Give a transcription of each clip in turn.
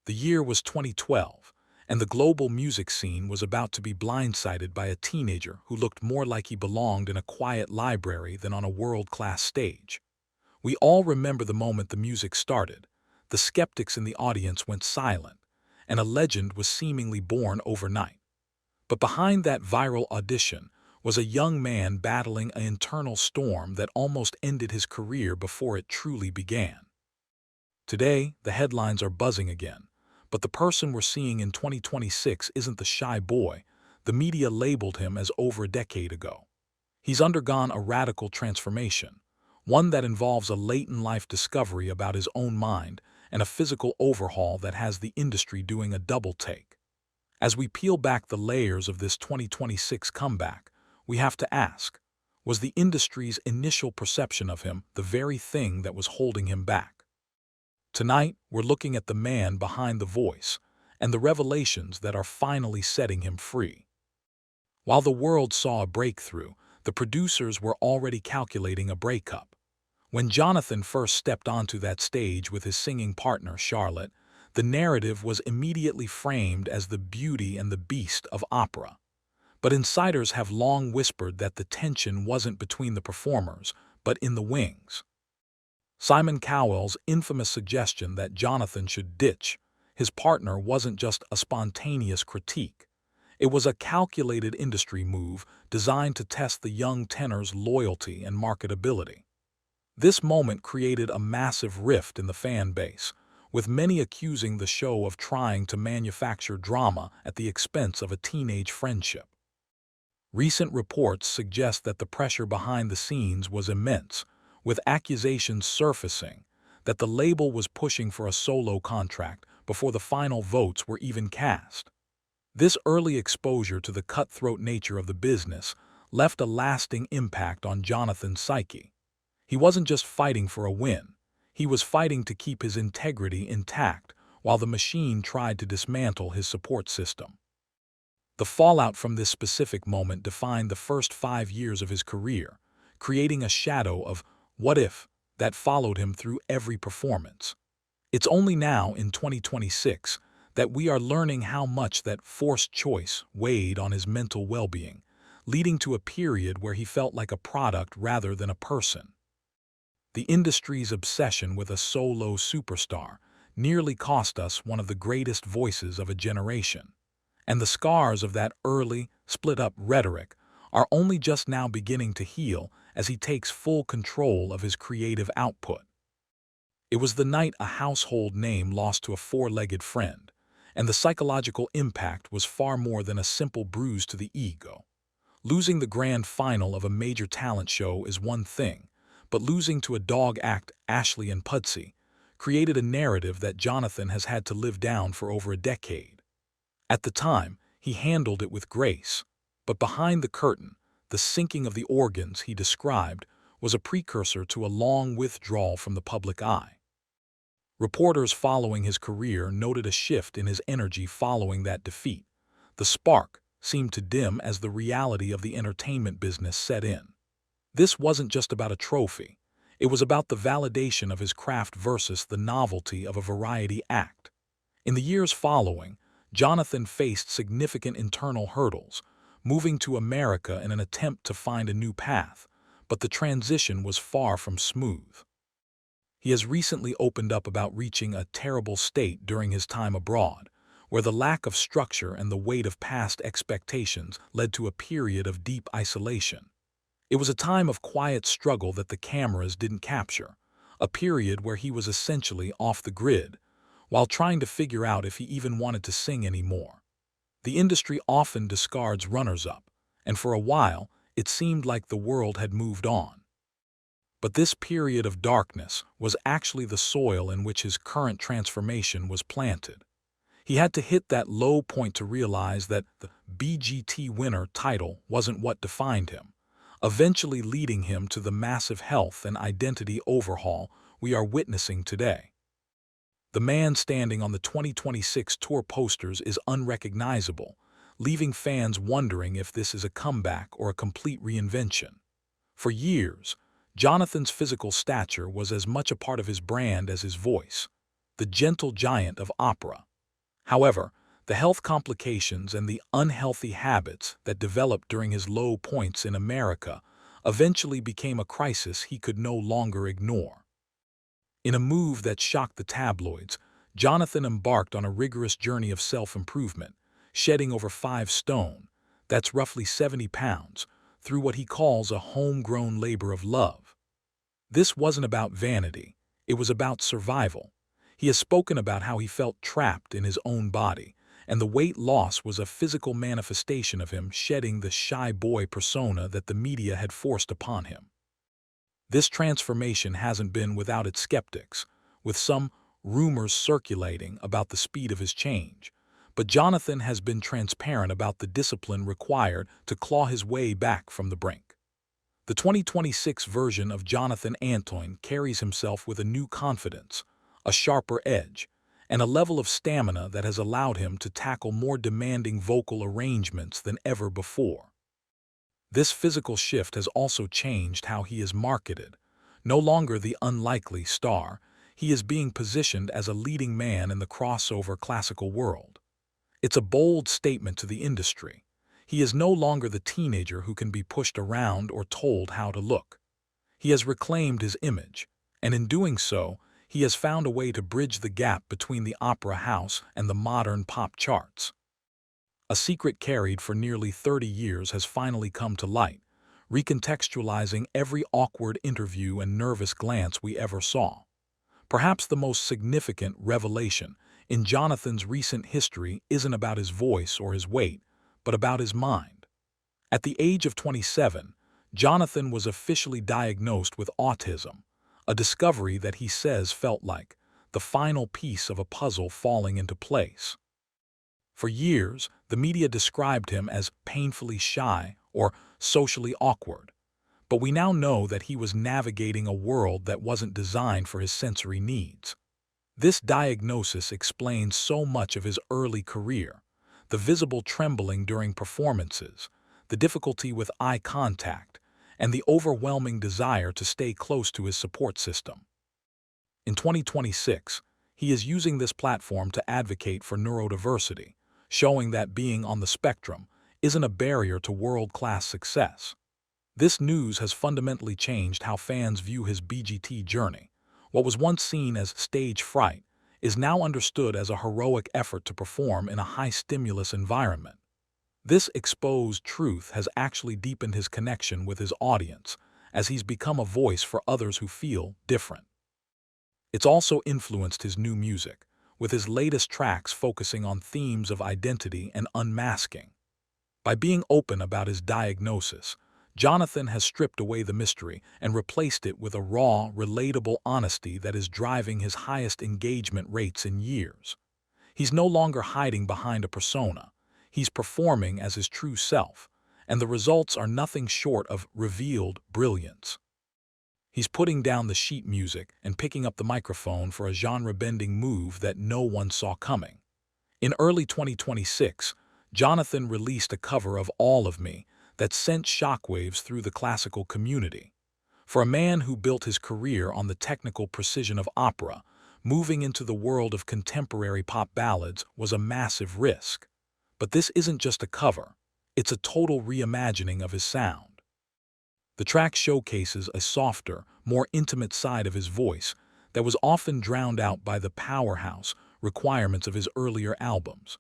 The year was 2012, and the global music scene was about to be blindsided by a teenager who looked more like he belonged in a quiet library than on a world-class stage. We all remember the moment the music started. The skeptics in the audience went silent, and a legend was seemingly born overnight. But behind that viral audition was a young man battling an internal storm that almost ended his career before it truly began. Today, the headlines are buzzing again, but the person we're seeing in 2026 isn't the shy boy the media labeled him as over a decade ago. He's undergone a radical transformation, one that involves a late-in-life discovery about his own mind and a physical overhaul that has the industry doing a double take. As we peel back the layers of this 2026 comeback, we have to ask, was the industry's initial perception of him the very thing that was holding him back? Tonight, we're looking at the man behind the voice and the revelations that are finally setting him free. While the world saw a breakthrough, the producers were already calculating a breakup. When Jonathan first stepped onto that stage with his singing partner, Charlotte, the narrative was immediately framed as the beauty and the beast of opera. But insiders have long whispered that the tension wasn't between the performers, but in the wings. Simon Cowell's infamous suggestion that Jonathan should ditch his partner wasn't just a spontaneous critique. It was a calculated industry move designed to test the young tenor's loyalty and marketability. This moment created a massive rift in the fan base, with many accusing the show of trying to manufacture drama at the expense of a teenage friendship. Recent reports suggest that the pressure behind the scenes was immense, with accusations surfacing that the label was pushing for a solo contract before the final votes were even cast. This early exposure to the cutthroat nature of the business left a lasting impact on Jonathan's psyche. He wasn't just fighting for a win, he was fighting to keep his integrity intact while the machine tried to dismantle his support system. The fallout from this specific moment defined the first 5 years of his career, creating a shadow of "what if" that followed him through every performance. It's only now, in 2026, that we are learning how much that forced choice weighed on his mental well-being, leading to a period where he felt like a product rather than a person. The industry's obsession with a solo superstar nearly cost us one of the greatest voices of a generation. And the scars of that early, split-up rhetoric are only just now beginning to heal as he takes full control of his creative output. It was the night a household name lost to a four-legged friend, and the psychological impact was far more than a simple bruise to the ego. Losing the grand final of a major talent show is one thing, but losing to a dog act, Ashley and Pudsey, created a narrative that Jonathan has had to live down for over a decade. At the time, he handled it with grace, but behind the curtain, the sinking of the organs he described was a precursor to a long withdrawal from the public eye. Reporters following his career noted a shift in his energy following that defeat. The spark seemed to dim as the reality of the entertainment business set in. This wasn't just about a trophy. It was about the validation of his craft versus the novelty of a variety act. In the years following, Jonathan faced significant internal hurdles, moving to America in an attempt to find a new path, but the transition was far from smooth. He has recently opened up about reaching a terrible state during his time abroad, where the lack of structure and the weight of past expectations led to a period of deep isolation. It was a time of quiet struggle that the cameras didn't capture, a period where he was essentially off the grid, while trying to figure out if he even wanted to sing anymore. The industry often discards runners-up, and for a while, it seemed like the world had moved on. But this period of darkness was actually the soil in which his current transformation was planted. He had to hit that low point to realize that the BGT winner title wasn't what defined him, eventually leading him to the massive health and identity overhaul we are witnessing today. The man standing on the 2026 tour posters is unrecognizable, leaving fans wondering if this is a comeback or a complete reinvention. For years, Jonathan's physical stature was as much a part of his brand as his voice, the gentle giant of opera. However, the health complications and the unhealthy habits that developed during his low points in America eventually became a crisis he could no longer ignore. In a move that shocked the tabloids, Jonathan embarked on a rigorous journey of self-improvement, shedding over 5 stone, that's roughly 70 pounds, through what he calls a homegrown labor of love. This wasn't about vanity, it was about survival. He has spoken about how he felt trapped in his own body, and the weight loss was a physical manifestation of him shedding the shy boy persona that the media had forced upon him. This transformation hasn't been without its skeptics, with some rumors circulating about the speed of his change. But Jonathan has been transparent about the discipline required to claw his way back from the brink. The 2026 version of Jonathan Antoine carries himself with a new confidence, a sharper edge, and a level of stamina that has allowed him to tackle more demanding vocal arrangements than ever before. This physical shift has also changed how he is marketed. No longer the unlikely star, he is being positioned as a leading man in the crossover classical world. It's a bold statement to the industry. He is no longer the teenager who can be pushed around or told how to look. He has reclaimed his image, and in doing so, he has found a way to bridge the gap between the opera house and the modern pop charts. A secret carried for nearly 30 years has finally come to light, recontextualizing every awkward interview and nervous glance we ever saw. Perhaps the most significant revelation in Jonathan's recent history isn't about his voice or his weight, but about his mind. At the age of 27, Jonathan was officially diagnosed with autism, a discovery that he says felt like the final piece of a puzzle falling into place. For years, the media described him as painfully shy or socially awkward, but we now know that he was navigating a world that wasn't designed for his sensory needs. This diagnosis explains so much of his early career: the visible trembling during performances, the difficulty with eye contact, and the overwhelming desire to stay close to his support system. In 2026, he is using this platform to advocate for neurodiversity, showing that being on the spectrum isn't a barrier to world-class success. This news has fundamentally changed how fans view his BGT journey. What was once seen as stage fright is now understood as a heroic effort to perform in a high-stimulus environment. This exposed truth has actually deepened his connection with his audience, as he's become a voice for others who feel different. It's also influenced his new music, with his latest tracks focusing on themes of identity and unmasking. By being open about his diagnosis, Jonathan has stripped away the mystery and replaced it with a raw, relatable honesty that is driving his highest engagement rates in years. He's no longer hiding behind a persona. He's performing as his true self, and the results are nothing short of revealed brilliance. He's putting down the sheet music and picking up the microphone for a genre-bending move that no one saw coming. In early 2026, Jonathan released a cover of All of Me that sent shockwaves through the classical community. For a man who built his career on the technical precision of opera, moving into the world of contemporary pop ballads was a massive risk. But this isn't just a cover, it's a total reimagining of his sound. The track showcases a softer, more intimate side of his voice that was often drowned out by the powerhouse requirements of his earlier albums.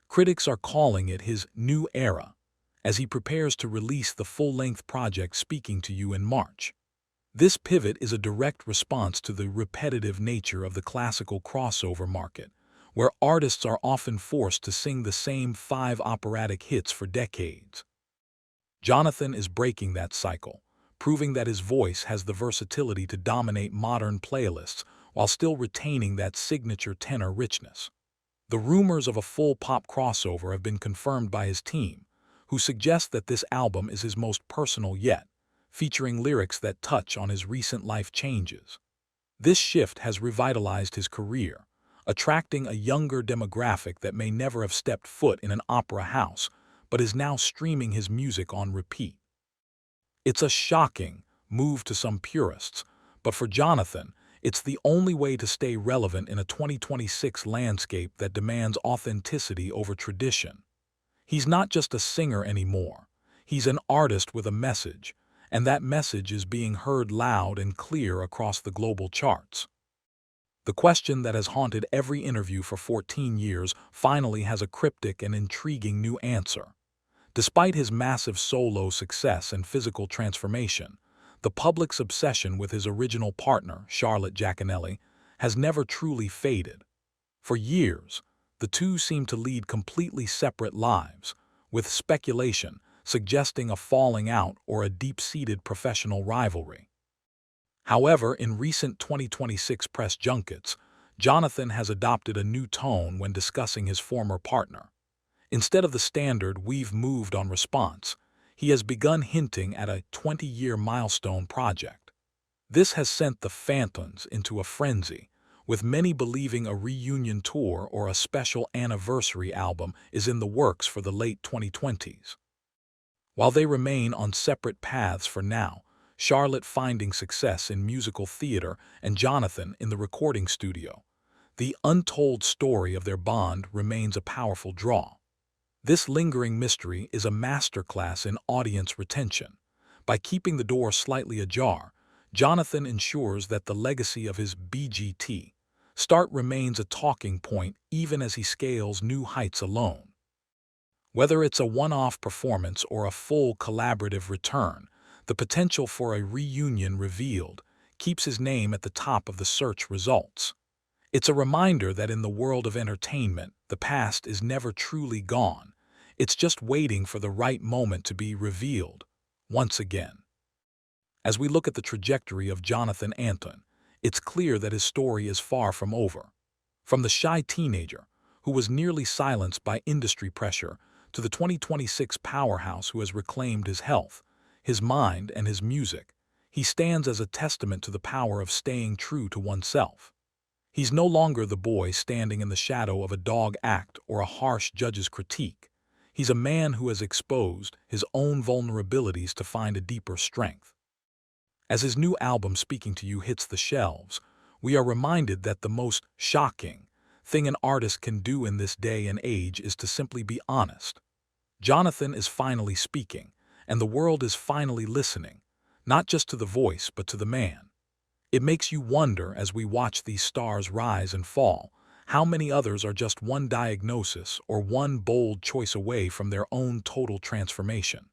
Critics are calling it his new era, as he prepares to release the full-length project Speaking to You in March. This pivot is a direct response to the repetitive nature of the classical crossover market, where artists are often forced to sing the same 5 operatic hits for decades. Jonathan is breaking that cycle, proving that his voice has the versatility to dominate modern playlists while still retaining that signature tenor richness. The rumors of a full pop crossover have been confirmed by his team, who suggest that this album is his most personal yet, featuring lyrics that touch on his recent life changes. This shift has revitalized his career, attracting a younger demographic that may never have stepped foot in an opera house, but is now streaming his music on repeat. It's a shocking move to some purists, but for Jonathan, It's the only way to stay relevant in a 2026 landscape that demands authenticity over tradition. He's not just a singer anymore. He's an artist with a message, and that message is being heard loud and clear across the global charts. The question that has haunted every interview for 14 years finally has a cryptic and intriguing new answer. Despite his massive solo success and physical transformation, the public's obsession with his original partner, Charlotte Jaconelli, has never truly faded. For years, the two seemed to lead completely separate lives, with speculation suggesting a falling out or a deep-seated professional rivalry. However, in recent 2026 press junkets, Jonathan has adopted a new tone when discussing his former partner. Instead of the standard "we've moved on" response, he has begun hinting at a 20-year milestone project. This has sent the fans into a frenzy, with many believing a reunion tour or a special anniversary album is in the works for the late 2020s. While they remain on separate paths for now, Charlotte finding success in musical theater and Jonathan in the recording studio, the untold story of their bond remains a powerful draw. This lingering mystery is a masterclass in audience retention. By keeping the door slightly ajar, Jonathan ensures that the legacy of his BGT start remains a talking point even as he scales new heights alone. Whether it's a one-off performance or a full collaborative return, the potential for a reunion revealed keeps his name at the top of the search results. It's a reminder that in the world of entertainment, the past is never truly gone. It's just waiting for the right moment to be revealed once again. As we look at the trajectory of Jonathan Antoine, it's clear that his story is far from over. From the shy teenager who was nearly silenced by industry pressure to the 2026 powerhouse who has reclaimed his health, his mind, and his music, he stands as a testament to the power of staying true to oneself. He's no longer the boy standing in the shadow of a dog act or a harsh judge's critique. He's a man who has exposed his own vulnerabilities to find a deeper strength. As his new album Speaking to You hits the shelves, we are reminded that the most shocking thing an artist can do in this day and age is to simply be honest. Jonathan is finally speaking, and the world is finally listening, not just to the voice but to the man. It makes you wonder, as we watch these stars rise and fall, how many others are just one diagnosis or one bold choice away from their own total transformation.